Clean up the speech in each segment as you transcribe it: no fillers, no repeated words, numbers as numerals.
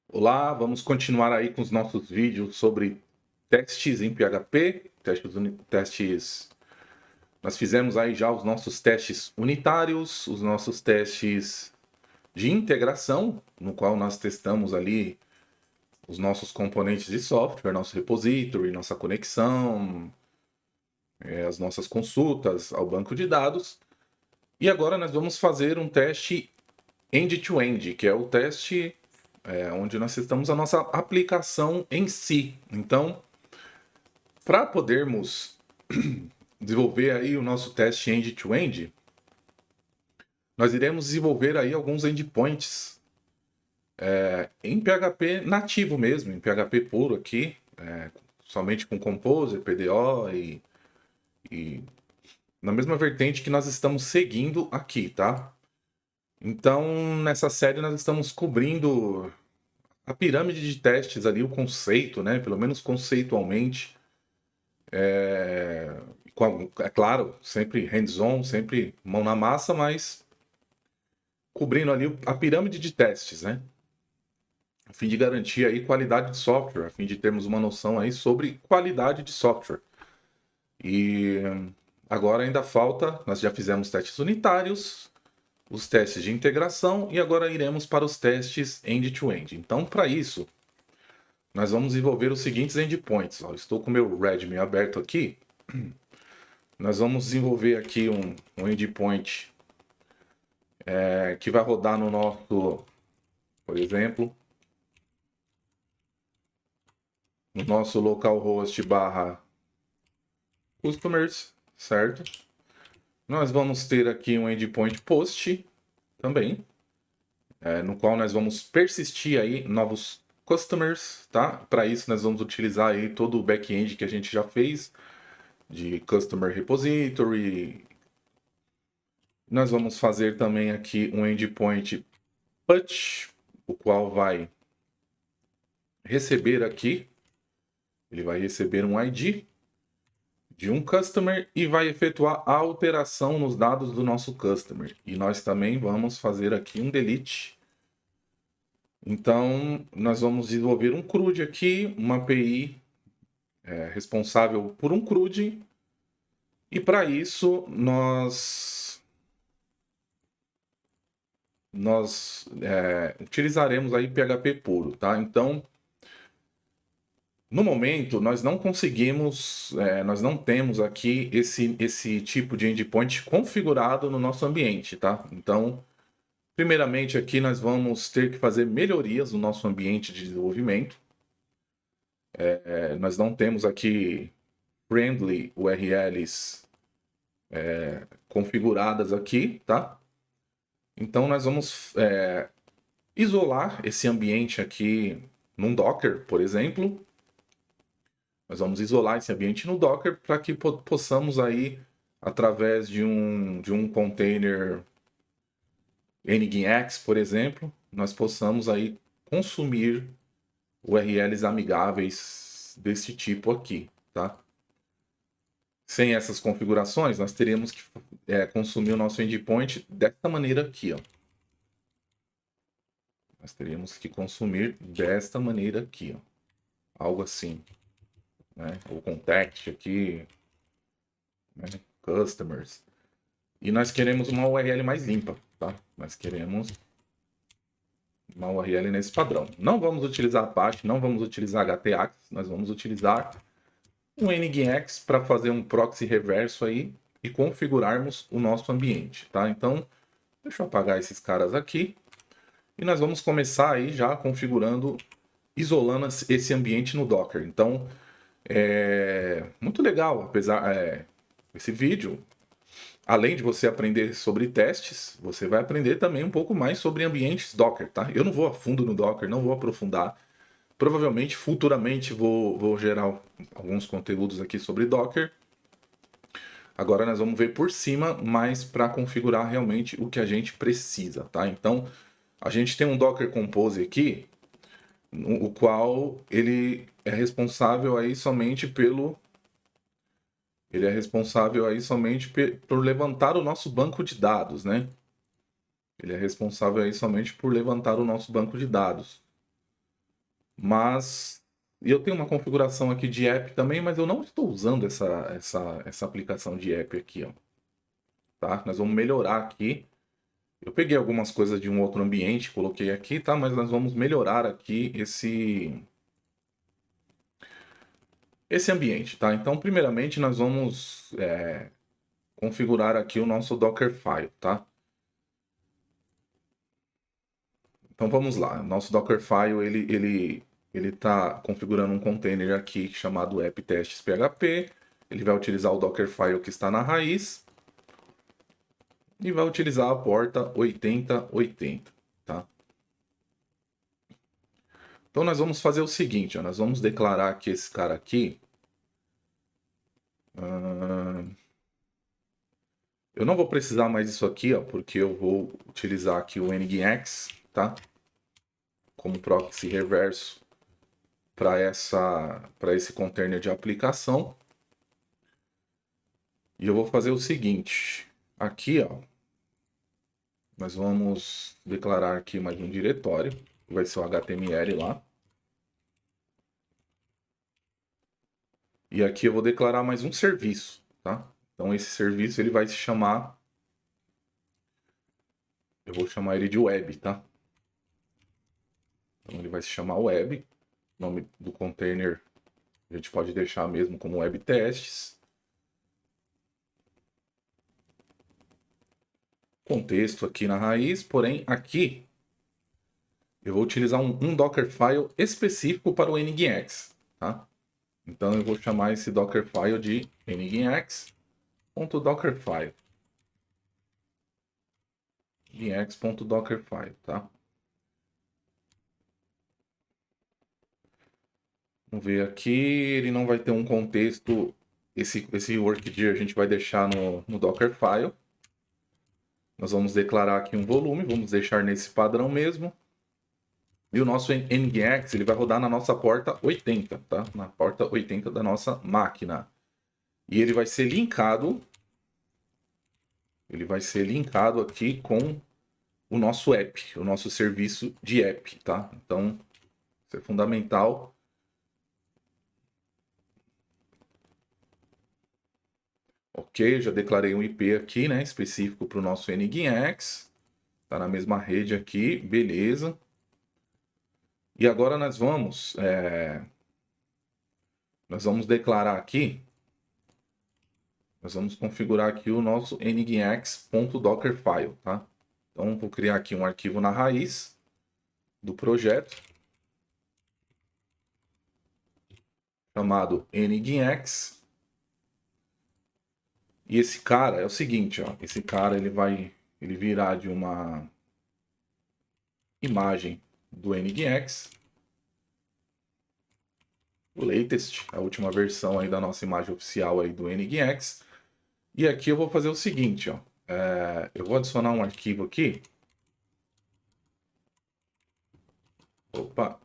Olá, vamos continuar aí com os nossos vídeos sobre testes em PHP, testes. Nós fizemos aí já os nossos testes unitários, os nossos testes de integração, no qual nós testamos ali os nossos componentes de software, nosso repository, nossa conexão, as nossas consultas ao banco de dados. E agora nós vamos fazer um teste end-to-end, que é o teste onde nós testamos a nossa aplicação em si. Então, para podermos desenvolver aí o nosso teste end-to-end, nós iremos desenvolver aí alguns endpoints em PHP nativo mesmo, em PHP puro aqui, somente com Composer, PDO e na mesma vertente que nós estamos seguindo aqui, tá? Então, nessa série nós estamos cobrindo a pirâmide de testes ali, o conceito, né? Pelo menos conceitualmente. É claro, sempre hands-on, sempre mão na massa, mas cobrindo ali a pirâmide de testes, né? A fim de garantir aí qualidade de software, a fim de termos uma noção aí sobre qualidade de software. E agora ainda falta, nós já fizemos testes unitários, os testes de integração e agora iremos para os testes end-to-end. Então, para isso, nós vamos desenvolver os seguintes endpoints. Ó, estou com o meu README aberto aqui. Nós vamos desenvolver aqui um endpoint que vai rodar no nosso, por exemplo, no nosso localhost barra customers, certo? Nós vamos ter aqui um endpoint post também, no qual nós vamos persistir aí novos customers, tá? Para isso nós vamos utilizar aí todo o back-end que a gente já fez de customer repository. Nós vamos fazer também aqui um endpoint put, o qual vai receber aqui, ele vai receber um ID de um customer e vai efetuar a alteração nos dados do nosso customer. E nós também vamos fazer aqui um delete. Então, nós vamos desenvolver um CRUD aqui, uma API responsável por um CRUD. E para isso, nós utilizaremos aí PHP puro, tá? Então, no momento, nós não conseguimos, nós não temos aqui esse tipo de endpoint configurado no nosso ambiente, tá? Então, primeiramente aqui nós vamos ter que fazer melhorias no nosso ambiente de desenvolvimento. Nós não temos aqui friendly URLs configuradas aqui, tá? Então, nós vamos isolar esse ambiente aqui num Docker, por exemplo. Nós vamos isolar esse ambiente no Docker para que possamos aí, através de um container nginx, por exemplo, nós possamos aí consumir URLs amigáveis desse tipo aqui, tá? Sem essas configurações, nós teríamos que consumir o nosso endpoint desta maneira aqui, ó. Nós teríamos que consumir desta maneira aqui, ó. Algo assim, né? O contact aqui, né? Customers. E nós queremos uma URL mais limpa, tá? Nós queremos uma URL nesse padrão. Não vamos utilizar Apache, não vamos utilizar htaccess, nós vamos utilizar um nginx para fazer um proxy reverso aí e configurarmos o nosso ambiente, tá? Então, deixa eu apagar esses caras aqui e nós vamos começar aí já configurando, isolando esse ambiente no Docker. Então, muito legal, apesar esse vídeo. Além de você aprender sobre testes, você vai aprender também um pouco mais sobre ambientes Docker, tá? Eu não vou a fundo no Docker, não vou aprofundar. Provavelmente, futuramente, vou gerar alguns conteúdos aqui sobre Docker. Agora nós vamos ver por cima, mas para configurar realmente o que a gente precisa, tá? Então, a gente tem um Docker Compose aqui, o qual ele é responsável aí somente pelo ele é responsável aí somente por levantar o nosso banco de dados, né? Ele é responsável aí somente por levantar o nosso banco de dados. Mas eu tenho uma configuração aqui de app também, mas eu não estou usando essa aplicação de app aqui, ó. Tá? Nós vamos melhorar aqui. Eu peguei algumas coisas de um outro ambiente, coloquei aqui, tá? Mas nós vamos melhorar aqui esse ambiente, tá? Então, primeiramente, nós vamos configurar aqui o nosso Dockerfile, tá? Então, vamos lá. Nosso Dockerfile, ele tá configurando um container aqui chamado app-testes.php. Ele vai utilizar o Dockerfile que está na raiz e vai utilizar a porta 8080, tá? Então, nós vamos fazer o seguinte, ó, nós vamos declarar que esse cara aqui... eu não vou precisar mais disso aqui, ó, porque eu vou utilizar aqui o nginx, tá? Como proxy reverso para esse container de aplicação. E eu vou fazer o seguinte, aqui, ó, nós vamos declarar aqui mais um diretório, que vai ser o HTML lá. E aqui eu vou declarar mais um serviço, tá? Então esse serviço ele vai se chamar, eu vou chamar ele de web, tá? Então ele vai se chamar web, o nome do container a gente pode deixar mesmo como web testes. Contexto aqui na raiz, porém aqui eu vou utilizar um Dockerfile específico para o nginx, tá? Então eu vou chamar esse Dockerfile de nginx.dockerfile. nginx.dockerfile, tá? Vamos ver aqui, ele não vai ter um contexto, esse workdir a gente vai deixar no Dockerfile. Nós vamos declarar aqui um volume, vamos deixar nesse padrão mesmo. E o nosso nginx ele vai rodar na nossa porta 80, tá? Na porta 80 da nossa máquina. E ele vai ser linkado aqui com o nosso app, o nosso serviço de app, tá? Então, isso é fundamental. Ok, já declarei um IP aqui, né, específico para o nosso nginx. Tá na mesma rede aqui, beleza. E agora nós vamos declarar aqui, nós vamos configurar aqui o nosso nginx.dockerfile, tá? Então, vou criar aqui um arquivo na raiz do projeto, chamado nginx. E esse cara é o seguinte, ó, esse cara ele virá de uma imagem do nginx, o latest, a última versão aí da nossa imagem oficial aí do nginx. E aqui eu vou fazer o seguinte, ó, eu vou adicionar um arquivo aqui. Opa,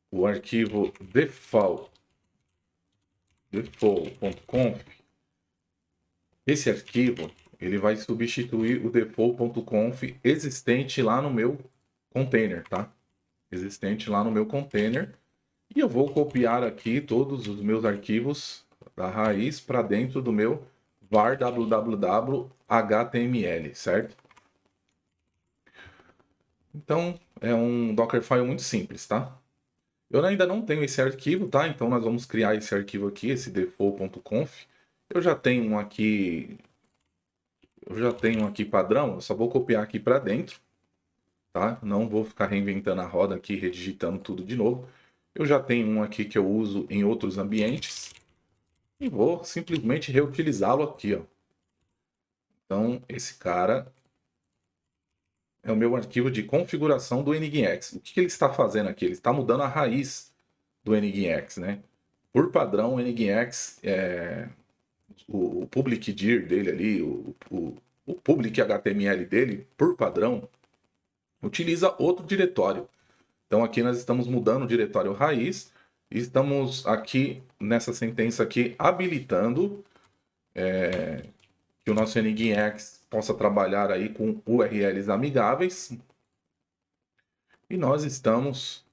o arquivo default.conf. Esse arquivo ele vai substituir o default.conf existente lá no meu container, tá? Existente lá no meu container. E eu vou copiar aqui todos os meus arquivos da raiz para dentro do meu var www.html, certo? Então, é um Dockerfile muito simples, tá? Eu ainda não tenho esse arquivo, tá? Então nós vamos criar esse arquivo aqui, esse default.conf. Eu já tenho um aqui padrão, eu só vou copiar aqui para dentro, tá? Não vou ficar reinventando a roda aqui, redigitando tudo de novo. Eu já tenho um aqui que eu uso em outros ambientes e vou simplesmente reutilizá-lo aqui, ó. Então, esse cara é o meu arquivo de configuração do nginx. O que ele está fazendo aqui? Ele está mudando a raiz do nginx, né? Por padrão, o nginx, o public dir dele ali, o public HTML dele, por padrão, utiliza outro diretório. Então aqui nós estamos mudando o diretório raiz e estamos aqui nessa sentença aqui habilitando que o nosso nginx possa trabalhar aí com URLs amigáveis. E nós estamos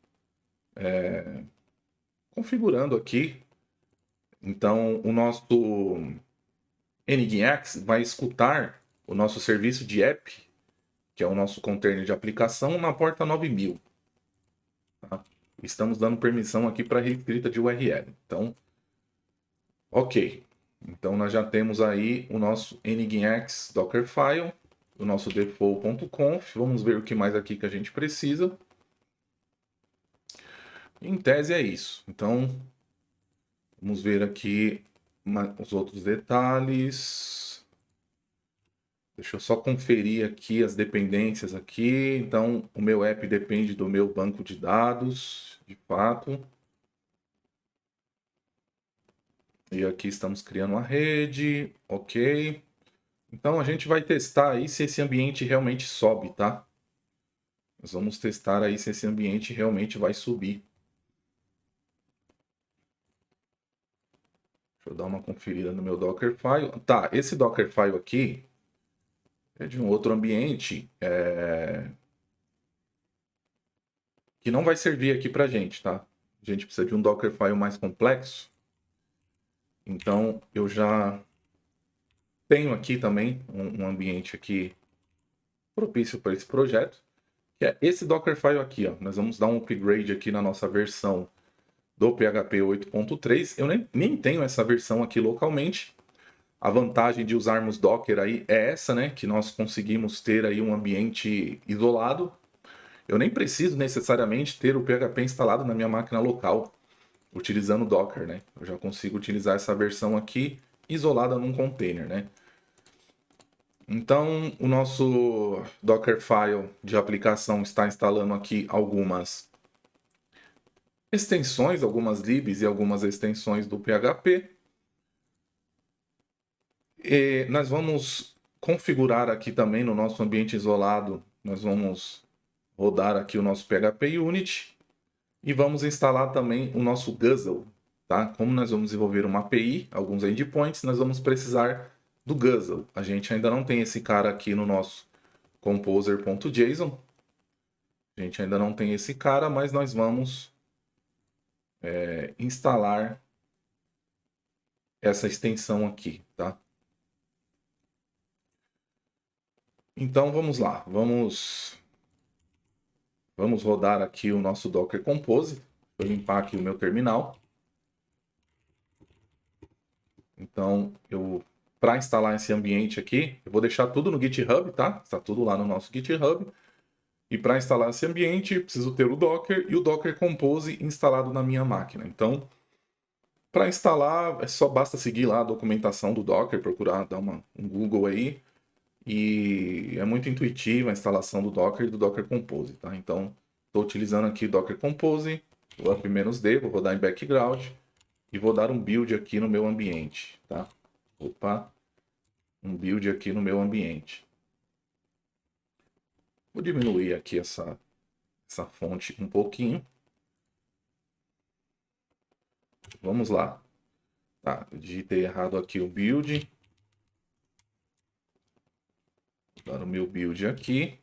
configurando aqui. Então, o nosso Nginx vai escutar o nosso serviço de app, que é o nosso container de aplicação, na porta 9000. Tá? Estamos dando permissão aqui para reescrita de URL. Então, ok. Então, nós já temos aí o nosso Nginx Dockerfile, o nosso default.conf. Vamos ver o que mais aqui que a gente precisa. Em tese é isso. Então, vamos ver aqui os outros detalhes. Deixa eu só conferir aqui as dependências aqui. Então, o meu app depende do meu banco de dados, de fato. E aqui estamos criando uma rede, ok. Então, a gente vai testar aí se esse ambiente realmente sobe, tá? Nós vamos testar aí se esse ambiente realmente vai subir. Deixa eu dar uma conferida no meu Dockerfile. Tá, esse Dockerfile aqui é de um outro ambiente que não vai servir aqui pra gente, tá? A gente precisa de um Dockerfile mais complexo. Então, eu já tenho aqui também um ambiente aqui propício para esse projeto, que é esse Dockerfile aqui, ó. Nós vamos dar um upgrade aqui na nossa versão do PHP 8.3. Eu nem tenho essa versão aqui localmente. A vantagem de usarmos Docker aí é essa, né? Que nós conseguimos ter aí um ambiente isolado. Eu nem preciso necessariamente ter o PHP instalado na minha máquina local, utilizando Docker, né? Eu já consigo utilizar essa versão aqui isolada num container, né? Então, o nosso Dockerfile de aplicação está instalando aqui algumas extensões, algumas libs e algumas extensões do PHP. E nós vamos configurar aqui também no nosso ambiente isolado, nós vamos rodar aqui o nosso PHP Unit e vamos instalar também o nosso Guzzle, tá? Como nós vamos desenvolver uma API, alguns endpoints, nós vamos precisar do Guzzle. A gente ainda não tem esse cara aqui no nosso composer.json. A gente ainda não tem esse cara, mas nós vamos instalar essa extensão aqui, tá? Então vamos lá, vamos rodar aqui o nosso Docker Compose. Vou limpar aqui o meu terminal. Então, para instalar esse ambiente aqui, eu vou deixar tudo no GitHub, tá? Está tudo lá no nosso GitHub. E para instalar esse ambiente, preciso ter o Docker e o Docker Compose instalado na minha máquina. Então, para instalar, só basta seguir lá a documentação do Docker, procurar dar um Google aí. E é muito intuitiva a instalação do Docker e do Docker Compose, tá? Então, estou utilizando aqui o Docker Compose, o up-d, vou rodar em background e vou dar um build aqui no meu ambiente, tá? Opa, um build aqui no meu ambiente. Vou diminuir aqui essa fonte um pouquinho. Vamos lá. Tá, eu digitei errado aqui o build. Vou dar o meu build aqui.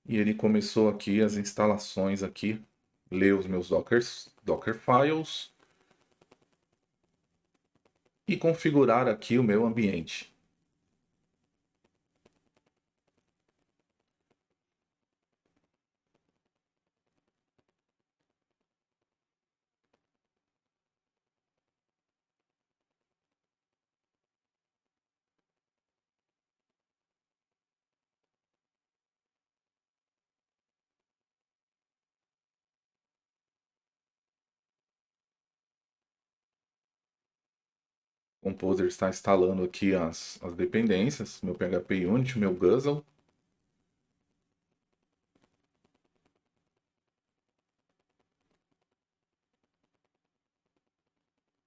E ele começou aqui as instalações aqui. Ler os meus Docker files. E configurar aqui o meu ambiente. O Composer está instalando aqui as dependências, meu PHP Unit, meu Guzzle.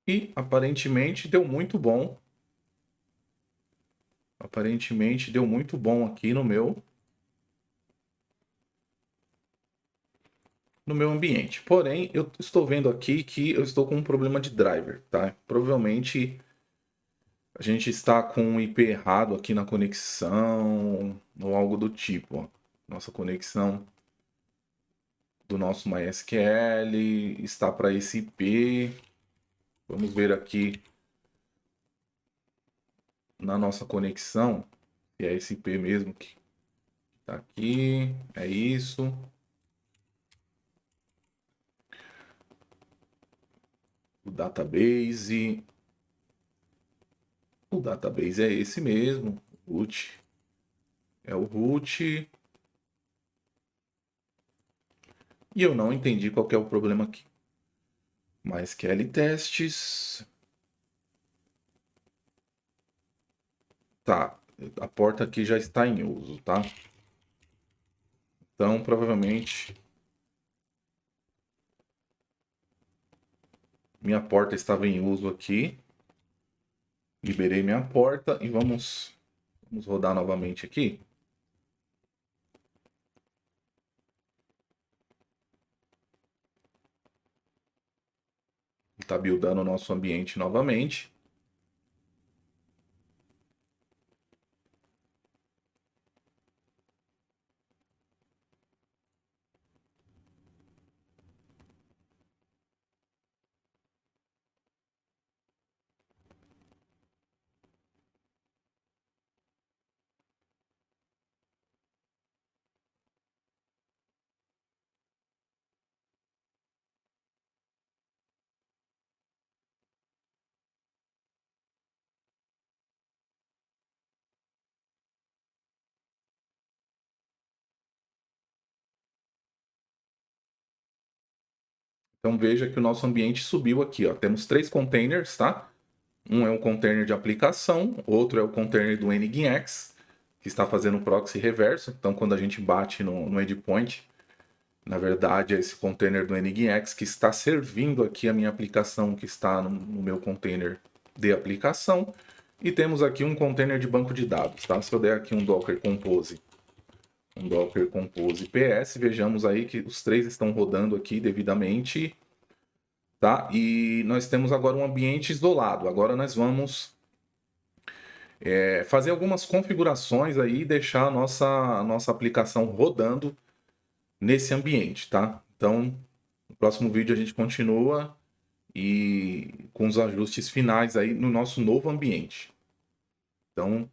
E aparentemente deu muito bom. Aparentemente deu muito bom aqui no meu ambiente. Porém, eu estou vendo aqui que eu estou com um problema de driver, tá? Provavelmente a gente está com um IP errado aqui na conexão ou algo do tipo, ó. Nossa conexão do nosso MySQL, está para esse IP. Vamos ver aqui na nossa conexão, se é esse IP mesmo que está aqui, é isso. O database é esse mesmo, root. É o root. E eu não entendi qual que é o problema aqui. MySQL testes. Tá, a porta aqui já está em uso, tá? Então, provavelmente, minha porta estava em uso aqui. Liberei minha porta e vamos rodar novamente aqui. Está buildando o nosso ambiente novamente. Então veja que o nosso ambiente subiu aqui, ó. Temos 3 containers, tá? Um é um container de aplicação, outro é o container do Nginx, que está fazendo o proxy reverso. Então quando a gente bate no endpoint, na verdade é esse container do Nginx que está servindo aqui a minha aplicação que está no meu container de aplicação. E temos aqui um container de banco de dados, tá? Se eu der aqui um Docker Compose PS, vejamos aí que os 3 estão rodando aqui devidamente, tá? E nós temos agora um ambiente isolado. Agora nós vamos fazer algumas configurações aí e deixar a nossa aplicação rodando nesse ambiente, tá? Então, no próximo vídeo a gente continua e com os ajustes finais aí no nosso novo ambiente. Então,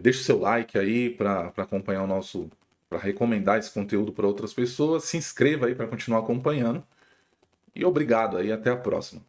deixa o seu like aí para acompanhar o nosso, para recomendar esse conteúdo para outras pessoas. Se inscreva aí para continuar acompanhando. E obrigado aí, até a próxima.